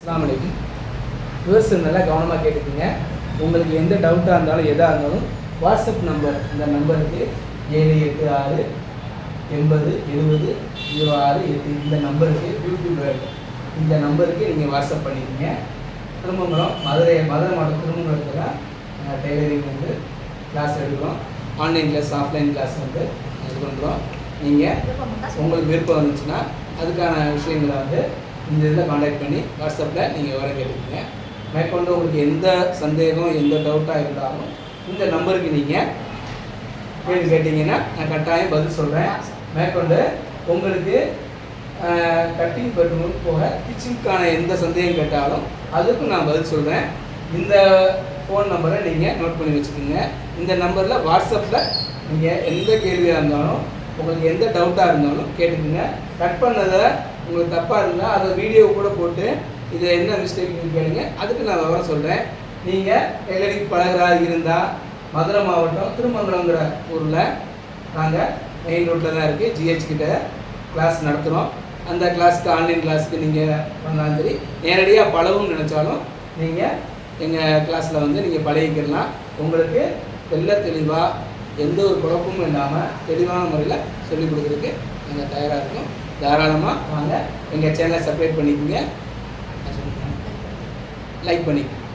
அஸ்ஸலாமு அலைக்கும். வியூவர்ஸ் நல்லா கவனமாக கேட்டுக்குங்க. உங்களுக்கு எந்த டவுட்டாக இருந்தாலும் எதாக இருந்தாலும் வாட்ஸ்அப் நம்பர் இந்த நம்பருக்கு 786807006 இந்த நம்பருக்கு யூடியூப் இந்த நம்பருக்கு நீங்கள் வாட்ஸ்அப் பண்ணிக்கோங்க. திருமங்கலம் மதுரை மாவட்டம் திருமங்கலத்தில் தான் டெய்லரிங் வந்து கிளாஸ் எடுக்கிறோம். ஆன்லைன் கிளாஸ் ஆஃப்லைன் கிளாஸ் வந்து இது பண்ணுறோம். நீங்கள் உங்களுக்கு விருப்பம் வந்துச்சுன்னா அதுக்கான விஷயங்களை வந்து இந்த இதில் காண்டாக்ட் பண்ணி வாட்ஸ்அப்பில் நீங்கள் வர கேட்டுக்கோங்க. மேற்கொண்டு உங்களுக்கு எந்த சந்தேகம் எந்த டவுட்டாக இருந்தாலும் இந்த நம்பருக்கு நீங்கள் கேள்வி கேட்டிங்கன்னா நான் கட்டாயம் பதில் சொல்கிறேன். மேற்கொண்டு உங்களுக்கு கட்டிங் பெட்ரூம் போக கிச்சனுக்கான எந்த சந்தேகம் கேட்டாலும் அதுக்கும் நான் பதில் சொல்கிறேன். இந்த ஃபோன் நம்பரை நீங்கள் நோட் பண்ணி வச்சுக்கோங்க. இந்த நம்பரில் வாட்ஸ்அப்பில் நீங்கள் எந்த கேள்வியாக இருந்தாலும் உங்களுக்கு எந்த டவுட்டாக இருந்தாலும் கேட்டுக்குங்க. கட் பண்ணதை உங்களுக்கு தப்பாக இருந்தால் அதை வீடியோ கூட போட்டு இதில் என்ன மிஸ்டேக்னு கேளுங்க, அதுக்கு நான் விவரம் சொல்கிறேன். நீங்கள் டெய்லரிங் பழகிறா இருந்தால் மதுரை மாவட்டம் திருமங்கலங்கிற ஊரில் நாங்கள் மெயின் ரோட்டில் தான் இருக்குது. ஜிஹெச் கிட்ட கிளாஸ் நடத்துகிறோம். அந்த கிளாஸுக்கு ஆன்லைன் கிளாஸுக்கு நீங்கள் வந்தாலும் சரி, நேரடியாக பழகும்னு நினச்சாலும் நீங்கள் எங்கள் கிளாஸில் வந்து நீங்கள் பழகிக்கலாம். உங்களுக்கு தெளிவாக எந்த ஒரு குழப்பமும் இல்லாமல் தெளிவான முறையில் சொல்லிக் கொடுக்குறதுக்கு நாங்கள் தயாராக இருக்கோம். தாராளமாக வாங்க, எங்கள் சேனலை சப்ஸ்கிரைப் பண்ணிக்கோங்க, லைக் பண்ணிக்கோங்க.